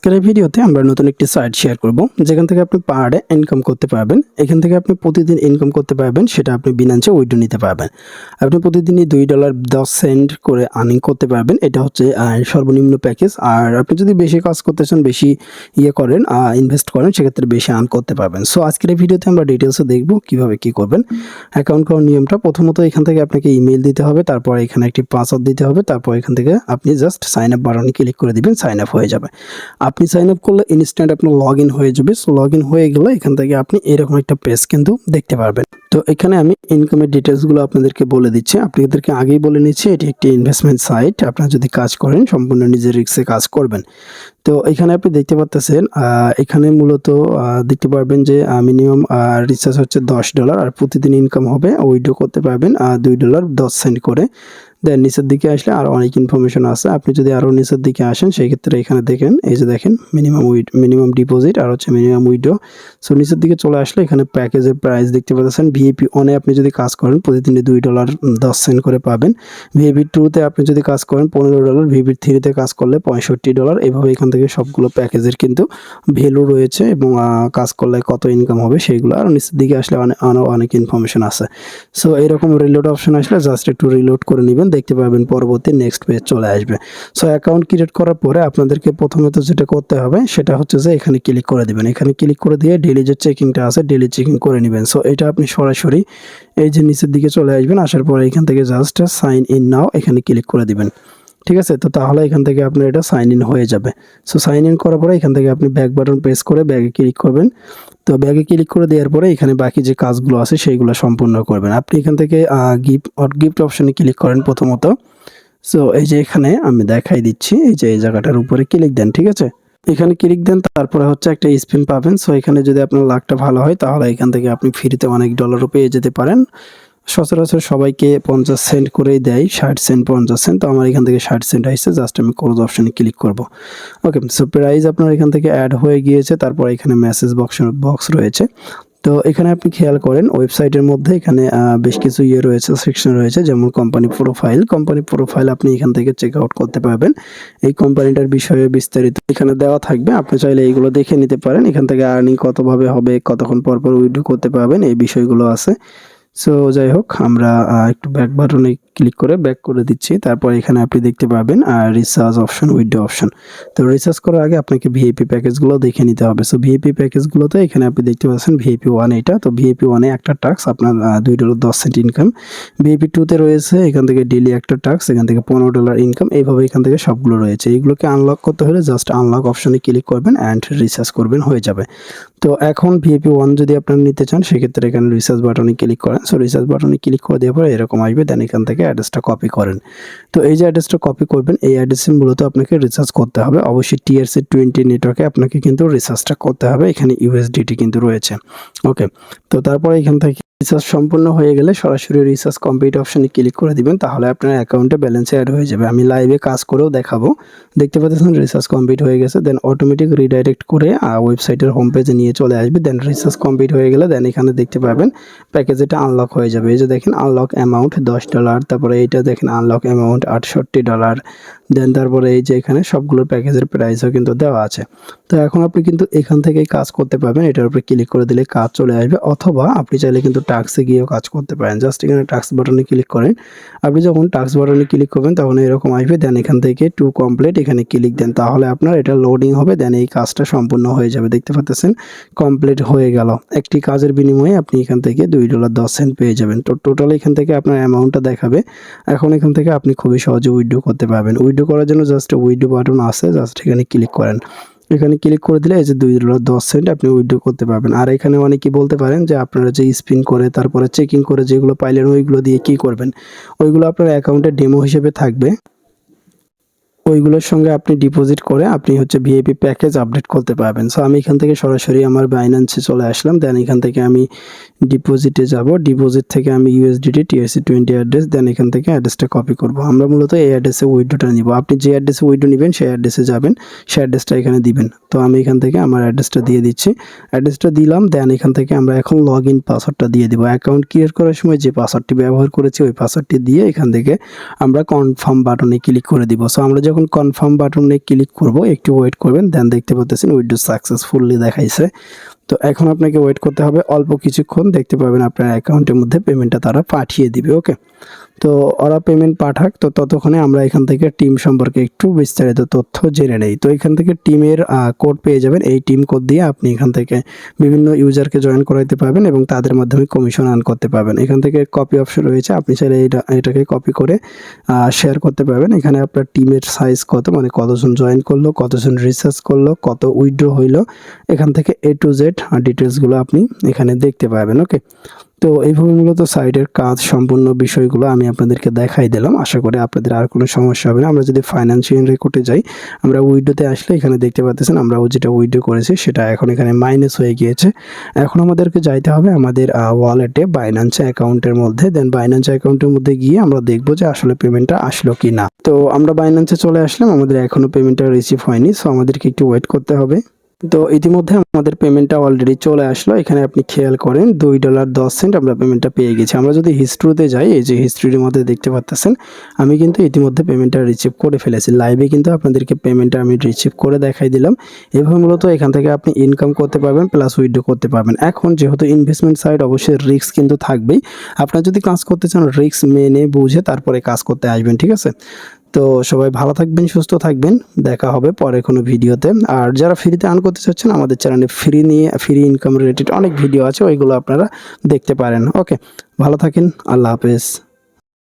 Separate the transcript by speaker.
Speaker 1: আজকের এই ভিডিওতে আমরা নতুন একটি সাইট শেয়ার করব যেখান থেকে আপনি পার ডে ইনকাম করতে পারবেন। এখান থেকে আপনি প্রতিদিন ইনকাম করতে পারবেন, সেটা আপনি বিনান্সে উইথড্র নিতে পারবেন। আপনি প্রতিদিনই $2.10 করে আর্নিং করতে পারবেন। এটা হচ্ছে সর্বনিম্ন প্যাকেজ। আর আপনি যদি বেশি কাজ করতে চান, বেশি করেন, ইনভেস্ট করেন, সেক্ষেত্রে বেশি আর্ন করতে পারবেন। সো আজকের এই ভিডিওতে আমরা ডিটেলসে দেখব কিভাবে কি করবেন। অ্যাকাউন্ট করার নিয়মটা, প্রথমত এখান থেকে আপনাকে ইমেল দিতে হবে, তারপর এখানে একটি পাসওয়ার্ড দিতে হবে, তারপর এখান থেকে আপনি জাস্ট সাইন আপ বাটনে ক্লিক করে দিবেন, সাইন আপ হয়ে যাবে। আপনি সাইন আপ করলে ইনস্ট্যান্ট আপনার লগ ইন হয়ে যাবে। সো লগ ইন হয়ে গেলে এখান থেকে আপনি এরকম একটা পেজ কিন্তু দেখতে পারবেন। তো এখানে আমি ইনকামের ডিটেলসগুলো আপনাদেরকে বলে দিচ্ছি। আপনাদেরকে আগেই বলে নিচ্ছি, এটি একটি ইনভেস্টমেন্ট সাইট। আপনারা যদি কাজ করেন সম্পূর্ণ নিজের রিস্কে কাজ করবেন। তো এখানে আপনি দেখতে পাচ্ছেন, এখানে মূলত দেখতে পারবেন যে মিনিমাম রিচার্জ হচ্ছে $10 আর প্রতিদিন ইনকাম হবে, উইথড্র করতে পারবেন $2.10 করে। দেন নিচের দিকে আসলে আরও অনেক ইনফরমেশন আছে। আপনি যদি আরও নিচের দিকে আসেন, সেই ক্ষেত্রে এখানে দেখেন, এই যে দেখেন মিনিমাম ডিপোজিট আর হচ্ছে মিনিমাম উইথড্র। সো নিচের দিকে চলে আসলে এখানে প্যাকেজের প্রাইস দেখতে পাচ্ছেন। ভিআইপি 1 এ আপনি যদি কাজ করেন প্রতিদিন $2.10 করে পাবেন। ভিআইপি 2 তে আপনি যদি কাজ করেন $15, ভিআইপি 3 তে কাজ করলে $65। এভাবে এখান থেকে সবগুলো প্যাকেজের কিন্তু ভ্যালু রয়েছে এবং কাজ করলে কত ইনকাম হবে সেইগুলো। আর নিচের দিকে আসলে অনেক ইনফরমেশন আছে। সো এরকম রিলোড অপশন আসলে জাস্ট একটু রিলোড করে নেবেন, দেখতে পাবেন পরবর্তী নেক্সট পেজ চলে আসবে। সো অ্যাকাউন্ট ক্রিয়েট করার পরে আপনাদেরকে প্রথমত যেটা করতে হবে সেটা হচ্ছে যে এখানে ক্লিক করে দিবেন। এখানে ক্লিক করে দিয়ে ডেইলি যে চেকিংটা আছে, ডেইলি চেকিং করে নেবেন। সো এটা আপনি সরাসরি এই যে নিচের দিকে চলে আসবেন। আসার পরে এখান থেকে জাস্ট সাইন ইন নাও এখানে ক্লিক করে দিবেন। ঠিক আছে, তো তাহলে এখান থেকে আপনার এটা সাইন ইন হয়ে যাবে। সো সাইন ইন করার পরে এখান থেকে আপনি ব্যাক বাটন প্রেস করে ব্যাগে ক্লিক করবেন। তো ব্যাগে ক্লিক করে দেওয়ার পরে এখানে বাকি যে কাজগুলো আছে সেইগুলো সম্পূর্ণ করবেন। আপনি এখান থেকে গিফট অপশনে ক্লিক করেন প্রথমত। সো এই যে এখানে আমি দেখাই দিচ্ছি, এই যে এই জায়গাটার উপরে ক্লিক দেন। ঠিক আছে, এখানে ক্লিক দেন, তারপরে হচ্ছে একটা স্পিন পাবেন। সো এখানে যদি আপনার লাকটা ভালো হয় তাহলে এখান থেকে আপনি ফ্রিতে অনেক ডলারও পেয়ে যেতে পারেন। সচরাচর সবাইকে 50 সেন্ট করেই দেয়, 60 সেন্ট 50 সেন্ট। তো আমার এখান থেকে 60 সেন্ট আসছে। জাস্ট আমি ক্লোজ অপশনে ক্লিক করব। ওকে, সো প্রাইস আপনার এখান থেকে অ্যাড হয়ে গিয়েছে। তারপর এখানে মেসেজ বক্স রয়েছে। তো এখানে আপনি খেয়াল করেন ওয়েবসাইটের মধ্যে এখানে বেশ কিছু রয়েছে, সেকশন রয়েছে, যেমন কোম্পানি প্রোফাইল আপনি এখান থেকে চেক আউট করতে পারবেন। এই কোম্পানিটার বিষয়ে বিস্তারিত এখানে দেওয়া থাকবে, আপনি চাইলে এইগুলো দেখে নিতে পারেন। এখান থেকে আর্নিং কতভাবে হবে, কতক্ষণ পর উইথড্র করতে পারবেন, এই বিষয়গুলো আছে। সো যাই হোক, আমরা একটু ব্যাক বাটনে ক্লিক করে ব্যাক করে দিচ্ছি। তারপর এখানে আপনি দেখতে পাবেন রিচার্জ অপশন, উইথড্র অপশন। তো রিচার্জ করার আগে আপনাকে ভিআইপি প্যাকেজগুলো দেখে নিতে হবে। সো ভিআইপি প্যাকেজগুলোতে এখানে আপনি দেখতে পাচ্ছেন ভিআইপি 1 এটা। তো ভিআইপি 1 এ একটা টাস্ক আপনার $2.10 ইনকাম। ভিআইপি 2 তে রয়েছে এখান থেকে ডেইলি একটা টাস্ক, এখান থেকে $15 ইনকাম। এইভাবে এখান থেকে সবগুলো রয়েছে। এইগুলোকে আনলক করতে হলে জাস্ট আনলক অপশনে ক্লিক করবেন অ্যান্ড রিচার্জ করবেন, হয়ে যাবে। তো এখন ভিআইপি 1 যদি আপনারা নিতে চান, সেক্ষেত্রে এখানে রিচার্জ বাটনে ক্লিক করেন। সো রিচার্জ বাটনে ক্লিক করে দেওয়ার পরে এরকম আসবে। দেন এখান থেকে অ্যাড্রেসটা কপি করেন। তো এই যে অ্যাড্রেসটা কপি করবেন, এই অ্যাড্রেসে মূলত আপনাকে রিচার্জ করতে হবে। অবশ্যই TRC20 নেটওয়ার্কে আপনাকে কিন্তু রিচার্জটা করতে হবে। এখানে USDT কিন্তু রয়েছে। ওকে, তো তারপরে এখান থেকে রিচার্জ সম্পূর্ণ হয়ে গেলে সরাসরি রিচার্জ কমপ্লিট অপশনে ক্লিক করে দিবেন, তাহলে আপনার অ্যাকাউন্টে ব্যালেন্স অ্যাড হয়ে যাবে। আমি লাইভে কাজ করেও দেখাবো। দেখতে পাচ্ছেন রিচার্জ কমপ্লিট হয়ে গেছে। দেন অটোমেটিক রিডাইরেক্ট করে ওয়েবসাইটের হোম পেজে নিয়ে চলে আসবে। দেন রিচার্জ কমপ্লিট হয়ে গেলে দেন এখানে দেখতে পাবেন প্যাকেজ এটা আনলক হয়ে যাবে। এই যে দেখেন আনলক অ্যামাউন্ট $10, তারপরে এইটা দেখেন আনলক অ্যামাউন্ট $68। দেন তারপরে এই যে এখানে সবগুলোর প্যাকেজের প্রাইসও কিন্তু দেওয়া আছে। তো এখন আপনি কিন্তু এখান থেকেই কাজ করতে পারবেন। এটার উপরে ক্লিক করে দিলে কাজ চলে আসবে, অথবা আপনি চাইলে কিন্তু টাস্কে গিয়েও কাজ করতে পারেন। জাস্ট এখানে টাস্ক বাটনে ক্লিক করেন। আপনি যখন টাস্ক বাটনে ক্লিক করবেন তখন এরকম আসবে। দেন এখান থেকে টু কমপ্লিট এখানে ক্লিক দেন, তাহলে আপনার এটা লোডিং হবে। দেন এই কাজটা সম্পূর্ণ হয়ে যাবে। দেখতে পাচ্ছেন কমপ্লিট হয়ে গেল। একটি কাজের বিনিময়ে আপনি এখান থেকে $2.10 পেয়ে যাবেন। তো টোটাল এখান থেকে আপনার অ্যামাউন্টটা দেখাবে। এখন এখান থেকে আপনি খুবই সহজে উইথড্র করতে পারবেন। উইথড্র করার জন্য জাস্ট উইথড্র বাটন আছে, জাস্ট এখানে ক্লিক করেন। এখানে ক্লিক করে দিলে এই যে $2.10 আপনি উইথড্র করতে পারবেন। আর এখানে অনেকেই বলতে পারেন যে আপনারা যে স্পিন করে তারপরে চেকিং করে যেগুলো পাইলেন ওইগুলো দিয়ে কি করবেন। ওইগুলো আপনার অ্যাকাউন্টে ডেমো হিসেবে থাকবে, ওইগুলোর সঙ্গে আপনি ডিপোজিট করে আপনি হচ্ছে ভিআইপি প্যাকেজ আপডেট করতে পারবেন। সো আমি এখান থেকে সরাসরি আমার বাইন্যান্সে চলে আসলাম। দেন এখান থেকে আমি ডিপোজিটে যাব। ডিপোজিট থেকে আমি USDT TRC20 অ্যাড্রেস, দেন এখান থেকে অ্যাড্রেসটা কপি করব। আমরা মূলত এই অ্যাড্রেসে উইথড্রটা নিব। আপনি যে অ্যাড্রেসে উইথড্র নেবেন সেই অ্যাড্রেসে যাবেন, সেই অ্যাড্রেসটা এখানে দিবেন। তো আমি এখান থেকে আমার অ্যাড্রেসটা দিয়ে দিচ্ছি। অ্যাড্রেসটা দিলাম। দেন এখান থেকে আমরা এখন লগ ইন পাসওয়ার্ডটা দিয়ে দিব। অ্যাকাউন্ট ক্রিয়েট করার সময় যে পাসওয়ার্ডটি ব্যবহার করেছি ওই পাসওয়ার্ডটি দিয়ে এখান থেকে আমরা কনফার্ম বাটনে ক্লিক করে দিব। সো আমরা যখন যখন কনফার্ম বাটনে ক্লিক করব, একটু ওয়েট করবেন, দেন দেখতে পাচ্ছেন উইথড্র সাকসেসফুলি দেখাইছে। তো এখন আপনাকে ওয়েট করতে হবে অল্প কিছুক্ষণ, দেখতে পাবেন আপনার অ্যাকাউন্টের মধ্যে পেমেন্টটা তারা পাঠিয়ে দিবে। ওকে, তো ওরা পেমেন্ট পাঠাক, তো ততক্ষণে আমরা এখান থেকে টিম সম্পর্কে একটু বিস্তারিত তথ্য জেনে নেই। তো এখান থেকে টিমের কোড পেয়ে যাবেন, এই টিম কোড দিয়ে আপনি এখান থেকে বিভিন্ন ইউজারকে জয়েন করাইতে পারবেন এবং তাদের মাধ্যমে কমিশন আর্ন করতে পারবেন। এখান থেকে কপি অপশন রয়েছে, আপনি চাইলে এটাকে কপি করে শেয়ার করতে পারবেন। এখানে আপনার টিমের সাইজ কত, মানে কতজন জয়েন করলো, কতজন রিসার্চ করলো, কত উইথড্র হইলো, এখান থেকে A to Z ডিটেলসগুলো আপনি এখানে দেখতে পাবেন। ওকে, তো এইভাবে মূলত সাইটের কাজ সম্পূর্ণ বিষয়গুলো আমি আপনাদেরকে দেখাই দিলাম। আশা করি আপনাদের আর কোনো সমস্যা হবে না। আমরা যদি ফাইন্যান্সিয়াল রেকর্ডে যাই, আমরা উইডোতে আসলে এখানে দেখতে পাচ্ছেন আমরা যেটা উইডো করেছি সেটা এখন এখানে মাইনাস হয়ে গিয়েছে। এখন আমাদেরকে যাইতে হবে আমাদের ওয়ালেটে বাইন্যান্স অ্যাকাউন্টের মধ্যে, দেন বাইন্যান্স অ্যাকাউন্টের মধ্যে গিয়ে আমরা দেখবো যে আসলে পেমেন্টটা আসলো কি না। তো আমরা বাইন্যান্সে চলে আসলাম, আমাদের এখনও পেমেন্টটা রিসিভ হয়নি, সো আমাদেরকে একটু ওয়েট করতে হবে। তো ইতিমধ্যে আমাদের পেমেন্টটা অলরেডি চলে আসলো। এখানে আপনি খেয়াল করেন $2.10 আমরা পেমেন্টটা পেয়ে গেছি। আমরা যদি হিস্ট্রিতে যাই, এই যে হিস্ট্রির মধ্যে দেখতে পাচ্ছেন আমি কিন্তু ইতিমধ্যে পেমেন্টটা রিসিভ করে ফেলেছি। লাইভে কিন্তু আপনাদেরকে পেমেন্টটা আমি রিসিভ করে দেখাই দিলাম। এভাবে মূলত এখান থেকে আপনি ইনকাম করতে পারবেন প্লাস উইথড্র করতে পারবেন। এখন যেহেতু ইনভেস্টমেন্ট সাইড, অবশ্যই রিস্ক কিন্তু থাকবেই। আপনারা যদি কাজ করতে চান রিস্ক মেনে বুঝে তারপরে কাজ করতে আসবেন, ঠিক আছে? তো সবাই ভালো থাকবেন, সুস্থ থাকবেন, দেখা হবে পরে কোনো ভিডিওতে। আর যারা ফ্রিতে আর্ন করতে চাচ্ছেন, আমাদের চ্যানেলে ফ্রি ইনকাম রিলেটেড অনেক ভিডিও আছে, ওইগুলো আপনারা দেখতে পারেন। ওকে, ভালো থাকেন, আল্লাহ হাফেজ।